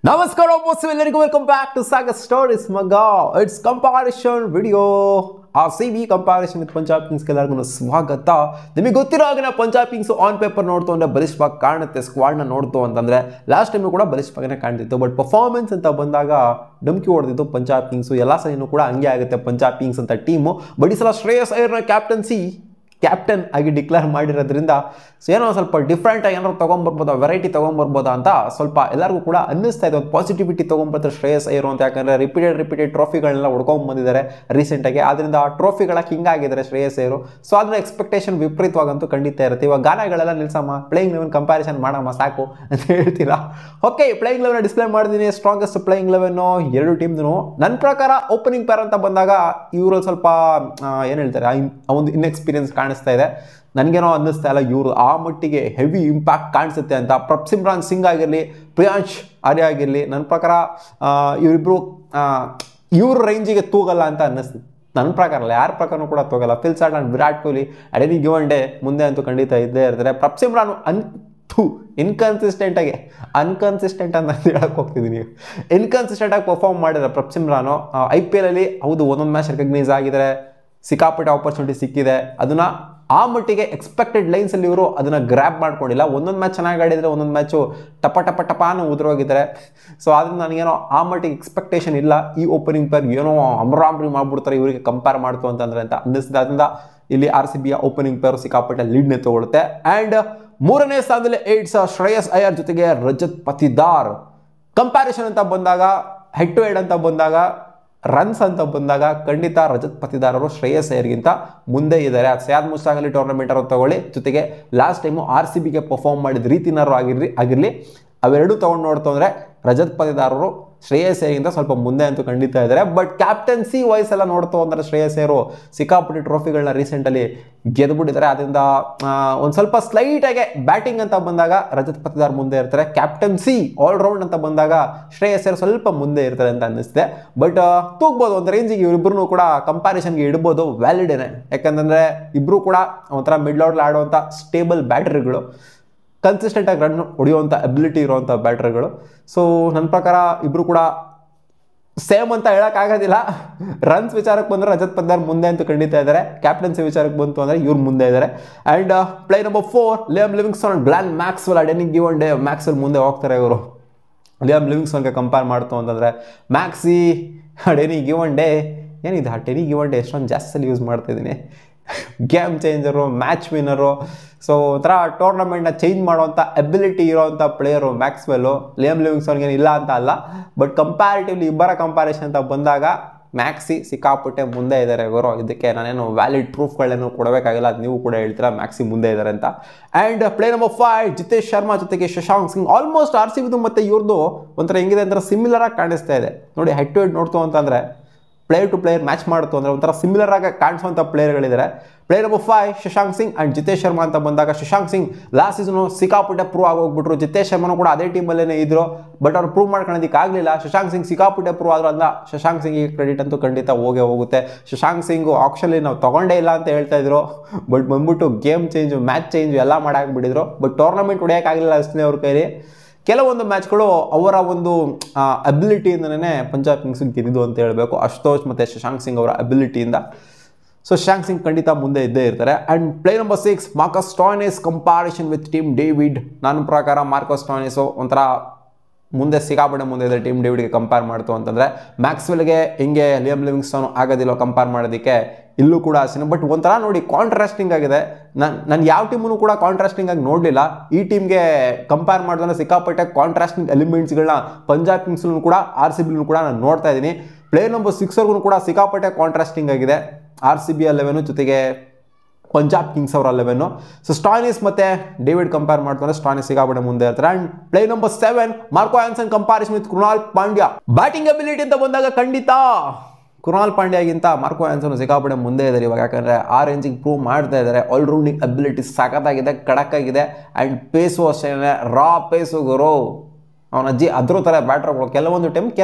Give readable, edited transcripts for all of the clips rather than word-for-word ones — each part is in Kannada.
ನಮಸ್ಕಾರ ಬಾಸ್, ಎಲ್ಲರಿಗೂ welcome back to Sagar stories ಮಗ. It's comparison video. RCB comparison with Punjab ಕಿಂಗ್ಸ್ಗೆ ಎಲ್ಲರಿಗೂ ಸ್ವಾಗತ. ನಿಮಗೆ ಗೊತ್ತಿರೋ ಹಾಗೆ ನಾವು ಪಂಜಾಬ್ ಕಿಂಗ್ಸ್ ಆನ್ ಪೇಪರ್ ನೋಡ್ತು ಅಂದರೆ ಬಲಿಷ್ಠವಾಗಿ ಕಾಣುತ್ತೆ. ಸ್ಕ್ವಾಡ್ನ ನೋಡ್ತು ಅಂತಂದರೆ ಲಾಸ್ಟ್ ಟೈಮು ಕೂಡ ಬಲಿಷ್ಠವಾಗೇ ಕಾಣ್ತಿತ್ತು. ಬಟ್ ಪರ್ಫಾರ್ಮೆನ್ಸ್ ಅಂತ ಬಂದಾಗ ಡುಮ್ಕಿ ಹೊಡೆದಿತ್ತು ಪಂಜಾಬ್ ಕಿಂಗ್ಸು. ಎಲ್ಲ ಸರಿನೂ ಕೂಡ ಹಂಗೆ ಆಗುತ್ತೆ ಪಂಜಾಬ್ ಕಿಂಗ್ಸ್ ಅಂತ ಟೀಮು. ಬಟ್ ಈ ಸಲ ಶ್ರೇಯಸ್ ಅಯ್ಯರ್ನ ಕ್ಯಾಪ್ಟನ್ ಆಗಿ ಡಿಕ್ಲೇರ್ ಮಾಡಿರೋದ್ರಿಂದ ಏನೋ ಸ್ವಲ್ಪ ಡಿಫ್ರೆಂಟಾಗಿ ಏನಾದ್ರು ತೊಗೊಂಬರ್ಬೋದಾ, ವೆರೈಟಿ ತೊಗೊಂಬರ್ಬೋದಾ ಅಂತ ಸ್ವಲ್ಪ ಎಲ್ಲರಿಗೂ ಕೂಡ ಅನ್ನಿಸ್ತಾ ಇದೆ. ಒಂದು ಪಾಸಿಟಿವಿಟಿ ತೊಗೊಂಬರ್ತಾರೆ ಶ್ರೇಯಸ್ ಅಯ್ಯರ್ ಅಂತ. ಯಾಕಂದರೆ ರಿಪೀಟೆಡ್ ಟ್ರೋಫಿಗಳನ್ನೆಲ್ಲ ಹೊಡ್ಕೊಂಡ್ಬಂದಿದ್ದಾರೆ ರೀಸೆಂಟಾಗಿ. ಆದ್ದರಿಂದ ಆ ಟ್ರೋಫಿಗಳ ಕಿಂಗ್ ಆಗಿದ್ದಾರೆ ಶ್ರೇಯಸ್ ಅಯ್ಯರು. ಸೊ ಅದರ ಎಕ್ಸ್ಪೆಕ್ಟೇಷನ್ ವಿಪರೀತವಾಗಂತೂ ಖಂಡಿತ ಇರುತ್ತೆ. ಇವಾಗ ಗಾನಗಳೆಲ್ಲ ನಿಲ್ಸಮ್ಮ, ಪ್ಲೇಯಿಂಗ್ ಲೆವೆನ್ ಕಂಪ್ಯಾರಿಸನ್ ಮಾಡಮ್ಮ ಸಾಕು ಅಂತ ಹೇಳ್ತೀರಾ. ಓಕೆ, ಪ್ಲೇಯಿಂಗ್ ಲೆವೆನ್ ಡಿಸ್ಪ್ಲೇ ಮಾಡಿದ್ದೀನಿ. ಸ್ಟ್ರಾಂಗೆಸ್ಟ್ ಪ್ಲೇಯಿಂಗ್ ಲೆವೆನ್ನು ಎರಡು ಟೀಮ್ದು. ನನ್ನ ಪ್ರಕಾರ ಓಪನಿಂಗ್ ಪೇರ್ ಅಂತ ಬಂದಾಗ ಇವರಲ್ಲಿ ಸ್ವಲ್ಪ ಏನು ಹೇಳ್ತಾರೆ, ಒಂದು ಇನ್ಎಕ್ಸ್ಪೀರಿಯನ್ಸ್ ಕಾಣಿಸ್ತಾ ಇದೆ. ನನಗೇನೋ ಅನ್ನಿಸ್ತಾ ಇಲ್ಲ ಇವರು ಆ ಮಟ್ಟಿಗೆ ಹೆವಿ ಇಂಪ್ಯಾಕ್ಟ್ ಕಾಣಿಸುತ್ತೆ ಅಂತ. ಪ್ರಭ್ಸಿಮ್ರಾನ್ ಸಿಂಗ್ ಆಗಿರಲಿ, ಪ್ರಿಯಾಂಶ್ ಆರ್ಯ ಆಗಿರಲಿ, ನನ್ನ ಪ್ರಕಾರ ಇವರಿಬ್ಬರು ಇವ್ರ ರೇಂಜಿಗೆ ತೂಗಲ್ಲ ಅಂತ ಅನ್ನಿಸ್ತು. ನನ್ನ ಪ್ರಕಾರ ಅಲ್ಲ, ಯಾರ ಪ್ರಕಾರನೂ ಕೂಡ ತೂಗಲ್ಲ. Phil Salt and Virat Kohli at any given day ಮುಂದೆ ಅಂತೂ ಖಂಡಿತ ಇದ್ದೇ ಇರ್ತಾರೆ. ಪ್ರಭ್ಸಿಮ್ರಾನ್ ಇನ್ಕನ್ಸಿಸ್ಟೆಂಟ್ ಅಂತ ಹೇಳಕ್ಕೆ ಹೋಗ್ತಿದ್ದೀನಿ. ಇನ್ಕನ್ಸಿಸ್ಟೆಂಟಾಗಿ ಪರ್ಫಾರ್ಮ್ ಮಾಡಿದ್ದಾರೆ ಪ್ರಭ್ಸಿಮ್ರಾನು. IPL ಅಲ್ಲಿ ಹೌದು ಒಂದೊಂದು ಮ್ಯಾಚ್ ರೆಕಗ್ನೈಸ್ ಆಗಿದ್ದಾರೆ, ಸಿಕ್ಕಾಪಟ್ಟೆ ಆಪರ್ಚುನಿಟಿ ಸಿಕ್ಕಿದೆ. ಅದನ್ನು ಆ ಮಟ್ಟಿಗೆ ಎಕ್ಸ್ಪೆಕ್ಟೆಡ್ ಲೈನ್ಸಲ್ಲಿ ಇವರು ಅದನ್ನು ಗ್ರ್ಯಾಬ್ ಮಾಡ್ಕೊಂಡಿಲ್ಲ. ಒಂದೊಂದು ಮ್ಯಾಚ್ ಚೆನ್ನಾಗಿ ಆಡಿದರೆ ಒಂದೊಂದು ಮ್ಯಾಚು ಟಪಾನು ಉದುರೋಗಿದ್ದಾರೆ. ಸೊ ಅದರಿಂದ ನನಗೇನೋ ಆ ಮಟ್ಟಿಗೆ ಎಕ್ಸ್ಪೆಕ್ಟೇಷನ್ ಇಲ್ಲ ಈ ಓಪನಿಂಗ್ ಪೇರ್ ಏನೋ ಅಮರಾಮ್ರಿ ಮಾಡ್ಬಿಡ್ತಾರೆ ಇವರಿಗೆ ಕಂಪೇರ್ ಮಾಡ್ತು ಅಂತಂದರೆ ಅಂತ ಅನ್ನಿಸ್ತಿದೆ. ಅದರಿಂದ ಇಲ್ಲಿ RCBಯ ಓಪನಿಂಗ್ ಪೇರ್ ಸಿಕ್ಕಾಪಟ್ಟೆ ಲೀಡ್ನೇ ತಗೊಳುತ್ತೆ. ಆ್ಯಂಡ್ ಮೂರನೇ ಸ್ಥಾನದಲ್ಲಿ ಶ್ರೇಯಸ್ ಅಯ್ಯರ್ ಜೊತೆಗೆ ರಜತ್ ಪತಿದಾರ್. ಕಂಪ್ಯಾರಿಸನ್ ಅಂತ ಬಂದಾಗ, ಹೆಡ್ ಟು ಹೆಡ್ ಅಂತ ಬಂದಾಗ, ರನ್ಸ್ ಅಂತ ಬಂದಾಗ ಖಂಡಿತ ರಜತ್ ಪತಿದಾರರು ಶ್ರೇಯಸ್ ಅಯ್ಯರ್ಗಿಂತ ಮುಂದೆ ಇದ್ದಾರೆ. ಅದು ಸಯ್ಯದ್ ಮುಷ್ತಾಕ್ ಅಲಿ ಟೂರ್ನಮೆಂಟ್ ಅವರು ತಗೊಳ್ಳಿ, ಜೊತೆಗೆ ಲಾಸ್ಟ್ ಟೈಮು RCBಗೆ ಪರ್ಫಾರ್ಮ್ ಮಾಡಿದ ರೀತಿನಾರು ಆಗಿರಲಿ, ಅವೆರಡೂ ತೊಗೊಂಡು ನೋಡ್ತು ಅಂದರೆ ರಜತ್ ಪತಿದಾರರು ಶ್ರೇಯಸ್ ಅಯ್ಯರ್ಗಿಂತ ಸ್ವಲ್ಪ ಮುಂದೆ ಅಂತೂ ಖಂಡಿತ ಇದ್ದಾರೆ. ಬಟ್ ಕ್ಯಾಪ್ಟನ್ಸಿ ವಾಯ್ಸ್ ಎಲ್ಲ ನೋಡ್ತು ಅಂದರೆ ಶ್ರೇಯಸ್ ಅಯ್ಯರು ಸಿಕ್ಕಾಪಟ್ಟೆ ಟ್ರೋಫಿಗಳನ್ನ ರೀಸೆಂಟಲ್ಲಿ ಗೆದ್ದುಬಿಟ್ಟಿದ್ದಾರೆ. ಅದರಿಂದ ಒಂದು ಸ್ವಲ್ಪ ಸ್ಲೈಟಾಗೆ ಬ್ಯಾಟಿಂಗ್ ಅಂತ ಬಂದಾಗ ರಜತ್ ಪತಿದಾರ್ ಮುಂದೆ ಇರ್ತಾರೆ. ಕ್ಯಾಪ್ಟನ್ಸಿ ಆಲ್ರೌಂಡ್ ಅಂತ ಬಂದಾಗ ಶ್ರೇಯಸ್ ಅಯ್ಯರ್ ಸ್ವಲ್ಪ ಮುಂದೆ ಇರ್ತಾರೆ ಅಂತ ಅನ್ನಿಸ್ತಿದೆ. ಬಟ್ ತೂಗ್ಬೋದು ಒಂದು ರೇಂಜಿಗೆ ಇವರಿಬ್ಬರೂ ಕೂಡ ಕಂಪ್ಯಾರಿಸನ್ಗೆ ಇಡ್ಬೋದು. ವ್ಯಾಲಿಡೇನೆ, ಯಾಕಂತಂದರೆ ಇಬ್ಬರು ಕೂಡ ಒಂಥರ ಮಿಡ್ಲ್ ಆರ್ಡರ್ ಆಡುವಂಥ ಸ್ಟೇಬಲ್ ಬ್ಯಾಟರಿಗಳು, ಕನ್ಸಿಸ್ಟೆಂಟಾಗಿ ರನ್ ಹೊಡೆಯುವಂಥ ಅಬಿಲಿಟಿ ಇರುವಂಥ ಬ್ಯಾಟ್ರಿಗಳು. ಸೊ ನನ್ನ ಪ್ರಕಾರ ಇಬ್ಬರು ಕೂಡ ಸೇಮ್ ಅಂತ ಹೇಳೋಕ್ಕಾಗೋದಿಲ್ಲ. ರನ್ಸ್ ವಿಚಾರಕ್ಕೆ ಬಂದರೆ ರಜತ್ ಪತಿದಾರ್ ಮುಂದೆ ಅಂತೂ ಖಂಡಿತ ಇದ್ದಾರೆ. ಕ್ಯಾಪ್ಟನ್ಸಿ ವಿಚಾರಕ್ಕೆ ಬಂತು ಅಂದರೆ ಇವ್ರು ಮುಂದೆ ಇದ್ದಾರೆ. And play number 4 Liam Livingstone, Glenn Maxwell at any given day. Maxwell ಮುಂದೆ ಹೋಗ್ತಾರೆ ಇವರು ಲಿಯಾಮ್ ಲಿವಿಂಗ್ಸ್ಟನ್ಗೆ ಕಂಪೇರ್ ಮಾಡ್ತು ಅಂತಂದರೆ. Maxi at any given day ಏನಿದೆ, ಅಟ್ ಎನಿ ಗಿವನ್ ಡೇ ಎಷ್ಟೊಂದು ಜಾಸ್ತಿ ಯೂಸ್ ಮಾಡ್ತಾಯಿದ್ದೀನಿ. Game changer, match winner. So ಒಂಥರ ಟೂರ್ನಮೆಂಟ್ನ ಚೇಂಜ್ ಮಾಡುವಂಥ ಎಬಿಲಿಟಿ ಇರೋವಂಥ ಪ್ಲೇಯರು ಮ್ಯಾಕ್ಸ್ವೆಲ್ಲು. ಲಿಯಾಮ್ ಲಿವಿಂಗ್ಸ್ಟನ್ಗೆ ಇಲ್ಲ ಅಂತ ಅಲ್ಲ, ಬಟ್ ಕಂಪ್ಯಾರಿಟಿವ್ಲಿ ಇಬ್ಬರ ಕಂಪ್ಯಾರಿಸನ್ ಅಂತ ಬಂದಾಗ ಮ್ಯಾಕ್ಸಿ ಸಿಕ್ಕಾಪಟ್ಟೆ ಮುಂದೆ ಇದ್ದಾರೆ ಇವರು. ಇದಕ್ಕೆ ನಾನೇನು ವ್ಯಾಲಿಡ್ ಪ್ರೂಫ್ಗಳೇನು ಕೊಡಬೇಕಾಗಿಲ್ಲ, ಅದು ನೀವು ಕೂಡ ಹೇಳ್ತೀರಾ ಮ್ಯಾಕ್ಸಿ ಮುಂದೆ ಇದ್ದಾರೆ ಅಂತ. And play number 5 Jitesh Sharma ಜೊತೆಗೆ ಶಶಾಂಕ್ ಸಿಂಗ್. ಆಲ್ಮೋಸ್ಟ್ RCBದು ಮತ್ತು ಇವ್ರದ್ದು ಒಂಥರ ಹೆಂಗಿದೆ ಅಂದರೆ ಸಿಮಿಲರಾಗಿ ಕಾಣಿಸ್ತಾ ಇದೆ ನೋಡಿ. ಹೆಡ್ ಟು ಹೆಡ್ ನೋಡ್ತು ಅಂತಂದರೆ, ಪ್ಲೇಯರ್ ಟು ಪ್ಲೇಯರ್ ಮ್ಯಾಚ್ ಮಾಡ್ತು ಅಂದರೆ ಒಂಥರ ಸಿಮಿಲರ್ ಆಗಿ ಕಾಣಿಸುವಂಥ ಪ್ಲೇಯರ್ಗಳಿದ್ದಾರೆ. Play number 5 Shashank Singh and Jitesh Sharma ಅಂತ ಬಂದಾಗ, ಶಶಾಂಕ್ ಸಿಂಗ್ ಲಾಸ್ಟ್ ಸೀಸನು ಸಿಕ್ಕಾಪಟ್ಟೆ ಪ್ರೂವ್ ಆಗೋಗ್ಬಿಟ್ರು. ಜಿತೇಶ್ ಶರ್ಮನು ಕೂಡ ಅದೇ ಟೀಮಲ್ಲೇ ಇದ್ರು, ಬಟ್ ಅವ್ರು ಪ್ರೂವ್ ಮಾಡ್ಕೊಳ್ಳೋದಕ್ಕಾಗಲಿಲ್ಲ. ಶಶಾಂಕ್ ಸಿಂಗ್ ಸಿಕ್ಕಾಪಟ್ಟೆ ಪ್ರೂವ್ ಆದರೂ ಅಲ್ಲ, ಶಶಾಂಕ್ ಸಿಂಗಿಗೆ ಕ್ರೆಡಿಟ್ ಅಂತೂ ಖಂಡಿತ ಹೋಗುತ್ತೆ. ಶಶಾಂಕ್ ಸಿಂಗು ಆಕ್ಷನ್ಲಿ ನಾವು ತೊಗೊಂಡೇ ಇಲ್ಲ ಅಂತ ಹೇಳ್ತಾ ಇದ್ರು, ಬಟ್ ಬಂದ್ಬಿಟ್ಟು ಗೇಮ್ ಚೇಂಜು, ಮ್ಯಾಚ್ ಚೇಂಜು ಎಲ್ಲ ಮಾಡಾಕ್ಬಿಟ್ಟಿದ್ರು. ಬಟ್ ಟೂರ್ನಮೆಂಟ್ ಹೊಡೆಯೋಕ್ಕಾಗಲಿಲ್ಲ ಅಷ್ಟೇ ಅವ್ರ ಕೈಲಿ. ಕೆಲವೊಂದು ಮ್ಯಾಚ್ಗಳು ಅವರ ಒಂದು ಅಬಿಲಿಟಿಯಿಂದನೇ ಪಂಜಾಬ್ ಕಿಂಗ್ಸ್ ಗೆದ್ದಿದ್ದು ಅಂತ ಹೇಳಬೇಕು, ಅಶುತೋಷ್ ಮತ್ತು ಶಶಾಂಕ್ ಸಿಂಗ್ ಅವರ ಅಬಿಲಿಟಿಯಿಂದ. ಸೊ ಶಶಾಂಕ್ ಸಿಂಗ್ ಖಂಡಿತ ಮುಂದೆ ಇದ್ದೇ ಇರ್ತಾರೆ. And play number 6 Marcus Stoinis comparison with Tim David. ನನ್ನ ಪ್ರಕಾರ ಮಾರ್ಕಸ್ ಸ್ಟಾಯ್ನಿಸು ಒಂಥರ ಮುಂದೆ ಸಿಕ್ಕಾಪಟ್ಟೆ ಮುಂದೆ ಇದೆ ಟೀಮ್ ಡೇವಿಡ್ಗೆ ಕಂಪೇರ್ ಮಾಡ್ತು ಅಂತಂದರೆ. ಮ್ಯಾಕ್ಸ್ವೆಲ್ಗೆ ಹಿಂಗೆ ಲಿಯಾಮ್ ಲಿವಿಂಗ್ಸ್ಟನ್ ಆಗೋದಿಲ್ಲ ಕಂಪೇರ್ ಮಾಡೋದಕ್ಕೆ, ಇಲ್ಲೂ ಕೂಡ ಅಷ್ಟೇ. ಬಟ್ ಒಂಥರ ನೋಡಿ ಕಾಂಟ್ರಾಸ್ಟಿಂಗ್ ಆಗಿದೆ. ನಾನು ಯಾವ ಟೀಮನ್ನು ಕೂಡ ಕಾಂಟ್ರಾಸ್ಟಿಂಗ್ ಆಗಿ ನೋಡಲಿಲ್ಲ. ಈ ಟೀಮ್ಗೆ ಕಂಪೇರ್ ಮಾಡಿದ್ರೆ ಸಿಕ್ಕಾಪಟ್ಟೆ ಕಾಂಟ್ರಾಸ್ಟಿಂಗ್ ಎಲಿಮೆಂಟ್ಸ್ಗಳನ್ನ ಪಂಜಾಬ್ ಕಿಂಗ್ಸ್ನೂ ಕೂಡ RCBನೂ ಕೂಡ ನಾನು ನೋಡ್ತಾ ಇದ್ದೀನಿ. ಪ್ಲೇ ನಂಬರ್ 6 ಕೂಡ ಸಿಕ್ಕಾಪಟ್ಟೆ ಕಾಂಟ್ರಾಸ್ಟಿಂಗ್ ಆಗಿದೆ. RCB 11 ಜೊತೆಗೆ ಪಂಜಾಬ್ ಕಿಂಗ್ಸ್ ಅವರ 11. ಸೊ ಸ್ಟಾಯ್ನಿಸ್ ಮತ್ತು ಡೇವಿಡ್ ಕಂಪೇರ್ ಮಾಡ್ತಾರೆ, ಸ್ಟಾಯ್ನಿಸ್ ಸಿಕ್ಕಾಪಟ್ಟೆ ಮುಂದೆ ಇರ್ತಾರೆ. And play number 7 Marco Jansen comparison with Krunal Pandya. Batting ability ಅಂತ ಬಂದಾಗ ಖಂಡಿತ ಕೃಣಾಲ್ ಪಾಂಡ್ಯಗಿಂತ ಮಾರ್ಕೋ ಆ್ಯನ್ಸನ್ ಸಿಕ್ಕಾಪಟ್ಟೆ ಮುಂದೆ ಇದ್ದಾರೆ ಇವಾಗ. ಯಾಕಂದರೆ ಆ ರೇಂಜಿಗೆ ಪ್ರೂವ್ ಮಾಡ್ತಾ ಇದ್ದಾರೆ. ಆಲ್ರೌಂಡಿಂಗ್ ಅಬಿಲಿಟಿ ಸಖತ್ತಾಗಿದೆ, ಖಡಕ್ಕಾಗಿದೆ. ಆ್ಯಂಡ್ ಪೇಸು ಅಷ್ಟೇ, ರಾ ಪೇಸು ಗುರು. ಅವನ ಅಜ್ಜಿ ಅದ್ರ ಥರ ಬ್ಯಾಟ್ರ್ಗಳು ಕೆಲವೊಂದು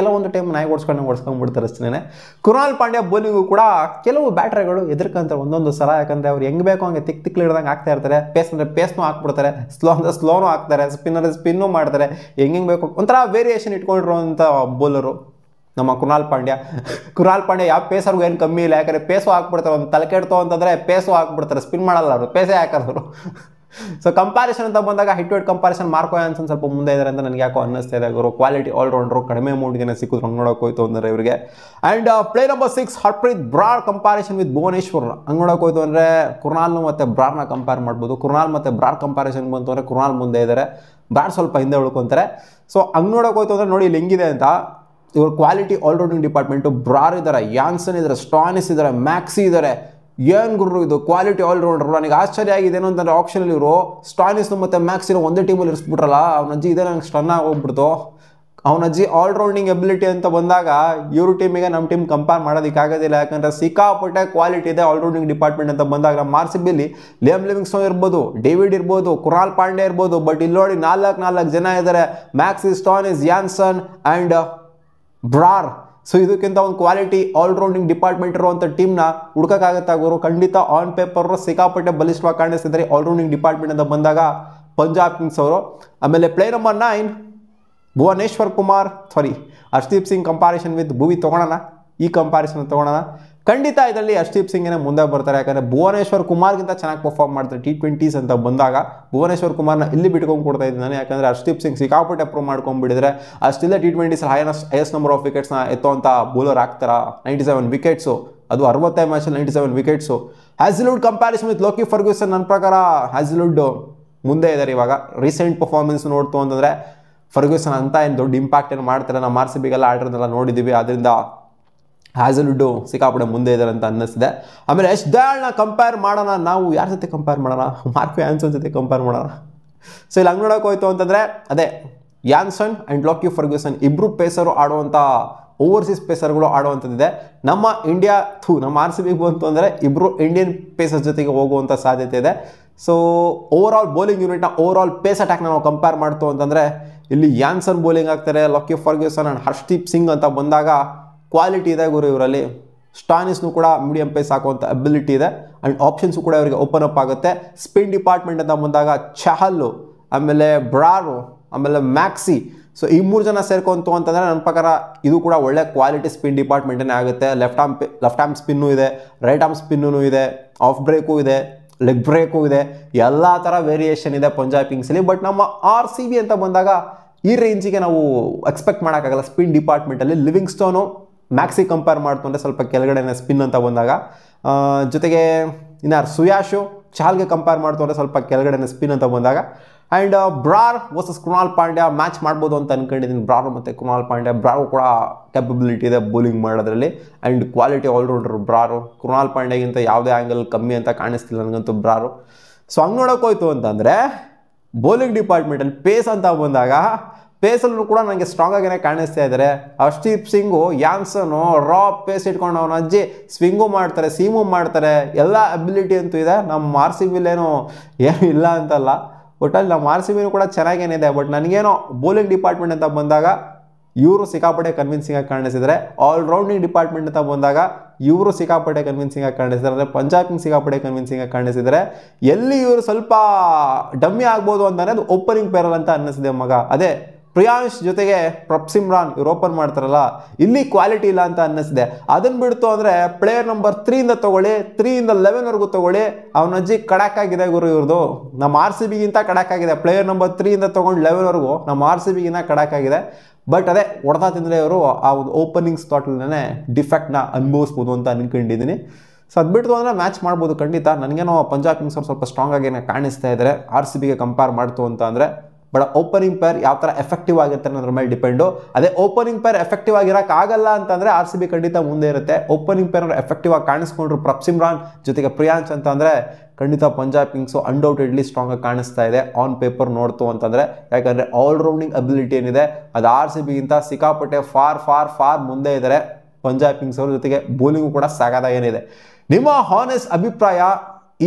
ಟೈಮ್ ನಾಯಿ ಓಡಿಸ್ಕೊಂಡ್ಬಿಡ್ತಾರೆ ಅಷ್ಟೇ. ಕೃಣಾಲ್ ಪಾಂಡ್ಯ ಬೌಲಿಂಗು ಕೂಡ ಕೆಲವು ಬ್ಯಾಟ್ರಿಗಳು ಎದುರ್ಕೊಂತಾರೆ ಒಂದೊಂದು ಸಲ, ಯಾಕಂದರೆ ಅವ್ರು ಹೆಂಗೆ ಬೇಕೋ ಹಂಗೆ ತಿಕ್ಲಿಡ್ದಂಗೆ ಆಗ್ತಾ ಇರ್ತಾರೆ. ಪೇಸ್ ಅಂದರೆ ಪೇಸ್ನೂ ಹಾಕ್ಬಿಡ್ತಾರೆ, ಸ್ಲೋನೂ ಹಾಕ್ತಾರೆ, ಸ್ಪಿನ್ನು ಮಾಡ್ತಾರೆ, ಹೆಂಗೆ ಬೇಕು ಒಂಥರ ವೇರಿಯೇಷನ್ ಇಟ್ಕೊಂಡಿರುವಂಥ ಬೌಲರು ನಮ್ಮ ಕೃಣಾಲ್ ಪಾಂಡ್ಯ. ಯಾವ ಪೇಸರ್ಗೂ ಏನು ಕಮ್ಮಿ ಇಲ್ಲ, ಯಾಕಂದರೆ ಪೇಸು ಹಾಕ್ಬಿಡ್ತಾರೆ. ಒಂದು ತಲೆ ಕೆಡ್ತು ಅಂತಂದರೆ ಪೇಸು ಹಾಕ್ಬಿಡ್ತಾರೆ, ಸ್ಪಿನ್ ಮಾಡಲ್ಲ ಅವರು, ಪೇಸೇ ಹಾಕೋರು. ಸೊ ಕಂಪ್ಯಾರಿಸನ್ ಅಂತ ಬಂದಾಗ ಹಿಟ್ ವೇಟ್ ಕಂಪ್ಯಾರಿಸನ್ ಮಾರ್ಕೋ ಯಾನ್ಸನ್ ಸ್ವಲ್ಪ ಮುಂದೆ ಇದ್ದಾರೆ ಅಂತ ನನಗೆ ಯಾಕೋ ಅನ್ನಿಸ್ತಾ ಇದೆ. ಅವರು ಕ್ವಾಲಿಟಿ ಆಲ್ರೌಂಡರು, ಕಡಿಮೆ ಅಮೌಂಟ್ಗೆ ಸಿಕ್ಕಿದ್ರು ಹಂಗೆ ನೋಡೋಕೆ ಹೋಯ್ತು ಅಂದರೆ ಇವರಿಗೆ. And play number 6 Harpreet Brar comparison with Bhuvneshwar ಹಂಗೆ ನೋಡೋಕೆ ಹೋಯ್ತು ಅಂದರೆ ಕುರ್ನಾಲ್ನು ಮತ್ತು ಬ್ರಾರ್ನ ಕಂಪೇರ್ ಮಾಡ್ಬೋದು. ಕುರ್ನಾಲ್ ಮತ್ತು ಬ್ರಾರ್ ಕಂಪ್ಯಾರಿಸನ್ ಬಂತು ಅಂದರೆ ಕುರ್ನಾಲ್ ಮುಂದೆ ಇದ್ದಾರೆ, ಬ್ರಾರ್ ಸ್ವಲ್ಪ ಹಿಂದೆ ಉಳ್ಕೊತಾರೆ. ಸೊ ಹಂಗೆ ನೋಡೋಕೆ ಹೋಯ್ತು ಅಂದರೆ ನೋಡಿ ಇಲ್ಲಿ ಹೆಂಗಿದೆ ಅಂತ. ಇವರು ಕ್ವಾಲಿಟಿ ಆಲ್ರೌಂಡಿಂಗ್ ಡಿಪಾರ್ಟ್ಮೆಂಟು ಬ್ರಾರ್ ಇದ್ದಾರೆ, ಯಾನ್ಸನ್ ಇದ್ದಾರೆ, ಸ್ಟಾನಿಸ್ ಇದ್ದಾರೆ, ಮ್ಯಾಕ್ಸಿ ಇದ್ದಾರೆ. ಏನು ಗುರು ಇದು ಕ್ವಾಲಿಟಿ ಆಲ್ರೌಂಡರ್. ನನಗೆ ಆಶ್ಚರ್ಯ ಆಗಿದೆ ಏನು ಅಂತಂದರೆ ಆಪ್ಷನಲ್ಲಿ ಇವರು ಸ್ಟಾನಿಸ್ ಮತ್ತು ಮ್ಯಾಕ್ಸಿನ ಒಂದೇ ಟೀಮಲ್ಲಿ ಇರಿಸ್ಬಿಟ್ರಲ್ಲ. ಅವನಜ್ಜಿ ಇದೆ ನಂಗೆ ಸ್ಟನ್ ಆಗೋಗ್ಬಿಡ್ತು. ಅವನಜ್ಜಿ ಆಲ್ರೌಂಡಿಂಗ್ ಎಬಿಲಿಟಿ ಅಂತ ಬಂದಾಗ ಇವ್ರ ಟೀಮಿಗೆ ನಮ್ಮ ಟೀಮ್ ಕಂಪೇರ್ ಮಾಡೋದಕ್ಕಾಗೋದಿಲ್ಲ, ಯಾಕಂದರೆ ಸಿಕ್ಕಾಪಟ್ಟೆ ಕ್ವಾಲಿಟಿ ಇದೆ ಆಲ್ರೌಂಡಿಂಗ್ ಡಿಪಾರ್ಟ್ಮೆಂಟ್ ಅಂತ ಬಂದಾಗ. ನಮ್ಮ RCBಯಲ್ಲಿ ಲಿಯಾಮ್ ಲಿವಿಂಗ್ಸ್ಟೋನ್ ಇರ್ಬೋದು, ಡೇವಿಡ್ ಇರ್ಬೋದು, ಕೃಣಾಲ್ ಪಾಂಡ್ಯ ಇರ್ಬೋದು, ಬಟ್ ಇಲ್ಲಿ ನೋಡಿ 4 ಜನ ಇದ್ದಾರೆ, ಮ್ಯಾಕ್ಸಿ, ಸ್ಟಾನಿಸ್, ಯಾನ್ಸನ್ ಆ್ಯಂಡ್ ಬ್ರಾರ್. ಸೊ ಇದಕ್ಕಿಂತ ಒಂದು ಕ್ವಾಲಿಟಿ ಆಲ್ರೌಂಡಿಂಗ್ ಡಿಪಾರ್ಟ್ಮೆಂಟ್ ಇರುವಂಥ ಟೀಮ್ನ ಹುಡ್ಕೋಕ್ಕಾಗತ್ತಾಗೋರು ಖಂಡಿತ ಆನ್ ಪೇಪರ್ ಸಿಕ್ಕಾಪಟ್ಟೆ ಬಲಿಷ್ಠವಾಗಿ ಕಾಣಿಸ್ತಿದ್ದಾರೆ ಆಲ್ರೌಂಡಿಂಗ್ ಡಿಪಾರ್ಟ್ಮೆಂಟ್ ಅಂತ ಬಂದಾಗ ಪಂಜಾಬ್ ಕಿಂಗ್ಸ್ ಅವರು. ಆಮೇಲೆ play number 9 Arshdeep Singh comparison with Bhuvi ತೊಗೊಳೋಣ. ಈ ಕಂಪ್ಯಾರಿಸನ್ ತೊಗೊಳೋಣ. ಖಂಡಿತ ಇದರಲ್ಲಿ ಹರ್ಷದೀಪ್ ಸಿಂಗೇ ಮುಂದೆ ಬರ್ತಾರೆ, ಯಾಕಂದರೆ ಭುವನೇಶ್ವರ್ ಕುಮಾರ್ಗಿಂತ ಚೆನ್ನಾಗಿ ಪರ್ಫಾರ್ಮ್ ಮಾಡ್ತಾರೆ T20s ಅಂತ ಬಂದಾಗ. ಭುವನೇಶ್ವರ್ ಕುಮಾರ್ನ ಇಲ್ಲಿ ಬಿಟ್ಕೊಂಡು ಕೊಡ್ತಾ ಇದ್ದೀನಿ ನಾನು, ಯಾಕಂದರೆ ಹರ್ಷದೀಪ್ ಸಿಂಗ್ ಸಿಕ್ಕಾಪಟ್ಟೆ ಪ್ರೂವ್ ಮಾಡ್ಕೊಂಡ್ಬಿಟ್ಟಿದ್ರೆ ಅಷ್ಟಿಲ್ಲ T20s ಹೈಯೆಸ್ಟ್ ನಂಬರ್ ಆಫ್ ವಿಕೆಟ್ಸ್ನ ಎತ್ತುವಂಥ ಬೌಲರ್ ಆಗ್ತಾರ. 97 ವಿಕೆಟ್ಸು, ಅದು 65 ಮ್ಯಾಚಲ್ಲಿ 97 wickets. Hazlewood comparison with Lockie Ferguson, ನನ್ನ ಪ್ರಕಾರ ಹ್ಯಾಸಲ್ವುಡ್ ಮುಂದೆ ಇದ್ದಾರೆ ಇವಾಗ. ರೀಸೆಂಟ್ ಪರ್ಫಾರ್ಮೆನ್ಸ್ ನೋಡ್ತು ಅಂತಂದರೆ ಫರ್ಗ್ಯೂಸನ್ ಅಂತ ಏನು ದೊಡ್ಡ ಇಂಪ್ಯಾಕ್ಟ್ ಏನು ಮಾಡ್ತಾರೆ, ನಮ್ಮ RCBಗೆಲ್ಲ ಆಡಿರೋದೆಲ್ಲ ನೋಡಿದ್ದೀವಿ. ಅದರಿಂದ ಹ್ಯಾಸಲ್ವುಡ್ಡು ಸಿಕ್ಕಾಪಟ್ಟೆ ಮುಂದೆ ಇದ್ದಾರೆ ಅಂತ ಅನ್ನಿಸ್ತಿದೆ. ಆಮೇಲೆ ಯಶ್ ದಯಾಳ್ನ ಕಂಪೇರ್ ಮಾಡೋಣ ನಾವು. ಯಾರ ಜೊತೆ ಕಂಪೇರ್ ಮಾಡೋಣ? ಮಾರ್ಕೋ ಯಾನ್ಸನ್ ಜೊತೆ ಕಂಪೇರ್ ಮಾಡೋಣ. ಸೊ ಇಲ್ಲಿ ಹಂಗೆ ನೋಡೋಕೆ ಹೋಯ್ತು ಅಂತಂದರೆ ಅದೇ ಯಾನ್ಸನ್ ಆ್ಯಂಡ್ ಲೋಕಿ ಫರ್ಗ್ಯೂಸನ್ ಇಬ್ಬರು ಪೇಸರು ಆಡುವಂಥ ಓವರ್ಸೀಸ್ ಪೇಸರ್ಗಳು ಆಡುವಂಥದ್ದಿದೆ. ನಮ್ಮ ನಮ್ಮ RCBಗೆ ಬಂತು ಅಂದರೆ ಇಬ್ಬರು ಇಂಡಿಯನ್ ಪೇಸರ್ ಜೊತೆಗೆ ಹೋಗುವಂಥ ಸಾಧ್ಯತೆ ಇದೆ. ಸೊ ಓವರಾಲ್ ಬೌಲಿಂಗ್ ಯೂನಿಟ್ನ ಓವರಾಲ್ ಪೇಸ್ ಅಟ್ಯಾಕ್ನ ನಾವು ಕಂಪೇರ್ ಮಾಡ್ತು ಅಂತಂದರೆ ಇಲ್ಲಿ ಯಾನ್ಸನ್ ಬೌಲಿಂಗ್ ಆಗ್ತಾರೆ, Lockie Ferguson and Arshdeep Singh ಅಂತ ಬಂದಾಗ ಕ್ವಾಲಿಟಿ ಇದೆ ಗುರು ಇವರಲ್ಲಿ. ಸ್ಟಾನಿಸ್ನು ಕೂಡ ಮೀಡಿಯಂ ಪೇಸ್ ಹಾಕುವಂಥ ಅಬಿಲಿಟಿ ಇದೆ ಆ್ಯಂಡ್ ಆಪ್ಷನ್ಸು ಕೂಡ ಇವರಿಗೆ ಓಪನ್ ಅಪ್ ಆಗುತ್ತೆ. ಸ್ಪಿನ್ ಡಿಪಾರ್ಟ್ಮೆಂಟ್ ಅಂತ ಬಂದಾಗ ಚಹಲ್ಲು, ಆಮೇಲೆ ಬ್ರಾರು, ಆಮೇಲೆ ಮ್ಯಾಕ್ಸಿ. ಸೊ ಈ 3 ಜನ ಸೇರ್ಕೊಂತು ಅಂತಂದರೆ ನನ್ನ ಪ್ರಕಾರ ಇದು ಕೂಡ ಒಳ್ಳೆ ಕ್ವಾಲಿಟಿ ಸ್ಪಿನ್ ಡಿಪಾರ್ಟ್ಮೆಂಟೇ ಆಗುತ್ತೆ. ಲೆಫ್ಟ್ ಆರ್ಮ್ ಸ್ಪಿನ್ನು ಇದೆ, ರೈಟ್ ಆರ್ಮ್ ಸ್ಪಿನ್ನೂ ಇದೆ, ಆಫ್ ಬ್ರೇಕು ಇದೆ, ಲೆಗ್ ಬ್ರೇಕು ಇದೆ, ಎಲ್ಲ ಥರ ವೇರಿಯೇಷನ್ ಇದೆ ಪಂಜಾಬ್ ಕಿಂಗ್ಸಲ್ಲಿ. ಬಟ್ ನಮ್ಮ RCB ಅಂತ ಬಂದಾಗ ಈ ರೇಂಜಿಗೆ ನಾವು ಎಕ್ಸ್ಪೆಕ್ಟ್ ಮಾಡೋಕ್ಕಾಗಲ್ಲ ಸ್ಪಿನ್ ಡಿಪಾರ್ಟ್ಮೆಂಟಲ್ಲಿ. ಲಿವಿಂಗ್ಸ್ಟೋನು ಮ್ಯಾಕ್ಸಿ ಕಂಪೇರ್ ಮಾಡ್ತು ಅಂದರೆ ಸ್ವಲ್ಪ ಕೆಳಗಡೆನೇ ಸ್ಪಿನ್ ಅಂತ ಬಂದಾಗ. ಜೊತೆಗೆ ಇನ್ನಾರು ಸುಯಾಶು ಚಹಲ್ಗೆ ಕಂಪೇರ್ ಮಾಡ್ತು ಅಂದರೆ ಸ್ವಲ್ಪ ಕೆಳಗಡೆನೇ ಸ್ಪಿನ್ ಅಂತ ಬಂದಾಗ. And Brar versus Krunal Pandya match ಮಾಡ್ಬೋದು ಅಂತ ಅಂದ್ಕೊಂಡಿದ್ದೀನಿ. ಬ್ರಾರ್ ಮತ್ತು ಕೃಣಾಲ್ ಪಾಂಡ್ಯ, ಬ್ರಾರು ಕೂಡ ಕ್ಯಾಪಬಿಲಿಟಿ ಇದೆ ಬೌಲಿಂಗ್ ಮಾಡೋದ್ರಲ್ಲಿ ಆ್ಯಂಡ್ ಕ್ವಾಲಿಟಿ ಆಲ್ರೌಂಡರ್ ಬ್ರಾರು. ಕೃಣಾಲ್ ಪಾಂಡ್ಯಗಿಂತ ಯಾವುದೇ ಆ್ಯಂಗಲ್ ಕಮ್ಮಿ ಅಂತ ಕಾಣಿಸ್ತಿಲ್ಲ ನನಗಂತೂ ಬ್ರಾರು. ಸೊ ಹಂಗೆ ನೋಡೋಕೆ ಹೋಯ್ತು ಅಂತಂದರೆ ಬೌಲಿಂಗ್ ಡಿಪಾರ್ಟ್ಮೆಂಟಲ್ಲಿ ಪೇಸ್ ಅಂತ ಬಂದಾಗ ಪೇಸಲ್ಲೂ ಕೂಡ ನನಗೆ ಸ್ಟ್ರಾಂಗ್ ಆಗಿನೇ ಕಾಣಿಸ್ತಾ ಇದ್ದಾರೆ. ಹರ್ಷದೀಪ್ ಸಿಂಗು, ಯಾನ್ಸನು ರಾ ಪೇಸ್ ಇಟ್ಕೊಂಡು ಅವನ ಅಜ್ಜಿ ಸ್ವಿಂಗು ಮಾಡ್ತಾರೆ, ಸೀಮು ಮಾಡ್ತಾರೆ, ಎಲ್ಲ ಅಬಿಲಿಟಿ ಅಂತೂ ಇದೆ. ನಮ್ಮ RCBಲೇನೋ ಏನು ಇಲ್ಲ ಅಂತಲ್ಲ, ಒಟ್ಟಲ್ಲಿ ನಮ್ಮ RCBನೂ ಕೂಡ ಚೆನ್ನಾಗೇನಿದೆ. ಬಟ್ ನನಗೇನೋ ಬೌಲಿಂಗ್ ಡಿಪಾರ್ಟ್ಮೆಂಟ್ ಅಂತ ಬಂದಾಗ ಇವರು ಸಿಕ್ಕಾಪಟ್ಟೆ ಕನ್ವಿನ್ಸಿಂಗ್ ಆಗಿ ಕಾಣಿಸಿದರೆ, ಆಲ್ರೌಂಡಿಂಗ್ ಡಿಪಾರ್ಟ್ಮೆಂಟ್ ಅಂತ ಬಂದಾಗ ಇವರು ಸಿಕ್ಕಾಪಟ್ಟೆ ಕನ್ವಿನ್ಸಿಂಗ್ ಆಗಿ ಕಾಣಿಸಿದ್ದಾರೆ. ಅಂದರೆ ಪಂಜಾಬ್ ಕಿಂಗ್ಸ್ ಸಿಕ್ಕಾಪಟ್ಟೆ ಕನ್ವಿನ್ಸಿಂಗ್ ಆಗಿ ಕಾಣಿಸಿದರೆ. ಎಲ್ಲಿ ಇವರು ಸ್ವಲ್ಪ ಡಮ್ಮಿ ಆಗ್ಬೋದು ಅಂತಂದರೆ ಅದು ಓಪನಿಂಗ್ ಪೇರಲ್ ಅಂತ ಅನ್ನಿಸಿದೆ ಮಗ. ಅದೇ ಪ್ರಿಯಾಂಶ್ ಜೊತೆಗೆ ಪ್ರಪ್ಸಿಮ್ರಾನ್ ಇವ್ರು ಓಪನ್ ಮಾಡ್ತಾರಲ್ಲ, ಇಲ್ಲಿ ಕ್ವಾಲಿಟಿ ಇಲ್ಲ ಅಂತ ಅನ್ನಿಸಿದೆ. ಅದನ್ನು ಬಿಡ್ತು ಅಂದರೆ ಪ್ಲೇಯರ್ ನಂಬರ್ 3 ತೊಗೊಳ್ಳಿ, 3 11ವರೆಗೂ ತೊಗೊಳ್ಳಿ, ಅವನ ಅಜ್ಜಿ ಕಡಕ್ ಆಗಿದೆ ಗುರು ಇವ್ರದ್ದು. ನಮ್ಮ RCBಗಿಂತ ಕಡಕ್ ಆಗಿದೆ. ಪ್ಲೇಯರ್ ನಂಬರ್ 3 ತೊಗೊಂಡು 11ವರೆಗೂ ನಮ್ಮ RCBಗಿಂತ ಕಡಕ್ ಆಗಿದೆ. ಬಟ್ ಅದೇ ಹೊಡೆತ ತಿಂದರೆ ಅವರು ಆ ಒಂದು ಓಪನಿಂಗ್ ಸ್ಲಾಟ್ಲೇ ಡಿಫೆಕ್ಟ್ನ ಅನುಭವಿಸ್ಬೋದು ಅಂತ ಅನ್ಕೊಂಡಿದ್ದೀನಿ. ಸೊ ಅದು ಬಿಡ್ತು ಅಂದರೆ ಮ್ಯಾಚ್ ಮಾಡ್ಬೋದು ಖಂಡಿತ. ನನಗೇನೋ ಪಂಜಾಬ್ ಕಿಂಗ್ಸ್ ಅವ್ರು ಸ್ವಲ್ಪ ಸ್ಟ್ರಾಂಗ್ ಆಗೇನೆ ಕಾಣಿಸ್ತಾ ಇದ್ದಾರೆ RCBಗೆ ಕಂಪೇರ್ ಮಾಡ್ತು ಅಂತ ಅಂದರೆ. ಬಟ್ ಓಪನಿಂಗ್ ಪೇರ್ ಯಾವ ಥರ ಎಫೆಕ್ಟಿವ್ ಆಗಿರ್ತಾರೆ ಅನ್ನೋದ್ರ ಮೇಲೆ ಡಿಪೆಂಡು. ಅದೇ ಓಪನಿಂಗ್ ಪೇರ್ ಎಫೆಕ್ಟಿವ್ ಆಗಿರೋಕ್ಕಾಗಲ್ಲ ಅಂತಂದರೆ RCB ಖಂಡಿತ ಮುಂದೆ ಇರುತ್ತೆ. ಓಪನಿಂಗ್ ಪೇರ್ ಎಫೆಕ್ಟಿವ್ ಆಗಿ ಕಾಣಿಸ್ಕೊಂಡ್ರು ಪ್ರಪ್ಸಿಮ್ರಾನ್ ಜೊತೆಗೆ ಪ್ರಿಯಾಂಶ್ ಅಂತ ಅಂದರೆ ಖಂಡಿತ ಪಂಜಾಬ್ ಕಿಂಗ್ಸು ಅನ್ಡೌಟೆಡ್ಲಿ ಸ್ಟ್ರಾಂಗ್ ಆಗಿ ಕಾಣಿಸ್ತಾ ಇದೆ ಆನ್ ಪೇಪರ್ ನೋಡ್ತು ಅಂತಂದರೆ. ಯಾಕಂದರೆ ಆಲ್ರೌಂಡಿಂಗ್ ಅಬಿಲಿಟಿ ಏನಿದೆ ಅದು RCBಗಿಂತ ಸಿಕ್ಕಾಪಟ್ಟೆ ಫಾರ್ ಮುಂದೆ ಇದ್ದಾರೆ ಪಂಜಾಬ್ ಕಿಂಗ್ಸ್ ಅವ್ರ. ಜೊತೆಗೆ ಬೌಲಿಂಗು ಕೂಡ ಸಾಕಾದ ಏನಿದೆ. ನಿಮ್ಮ ಹಾನೆಸ್ಟ್ ಅಭಿಪ್ರಾಯ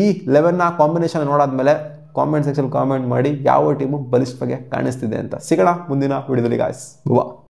ಈ 11ನ ಕಾಂಬಿನೇಷನ್ ನೋಡಾದ್ಮೇಲೆ ಕಾಮೆಂಟ್ ಸೆಕ್ಷನ್ ಕಾಮೆಂಟ್ ಮಾಡಿ ಯಾವ ಟೀಮು ಬಲಿಷ್ಠವಾಗಿ ಕಾಣಿಸ್ತಿದೆ ಅಂತ. ಸಿಗೋಣ ಮುಂದಿನ ವಿಡಿಯೋದಲ್ಲಿ ಗಾಯ್ಸ್. ಗೋವಾ.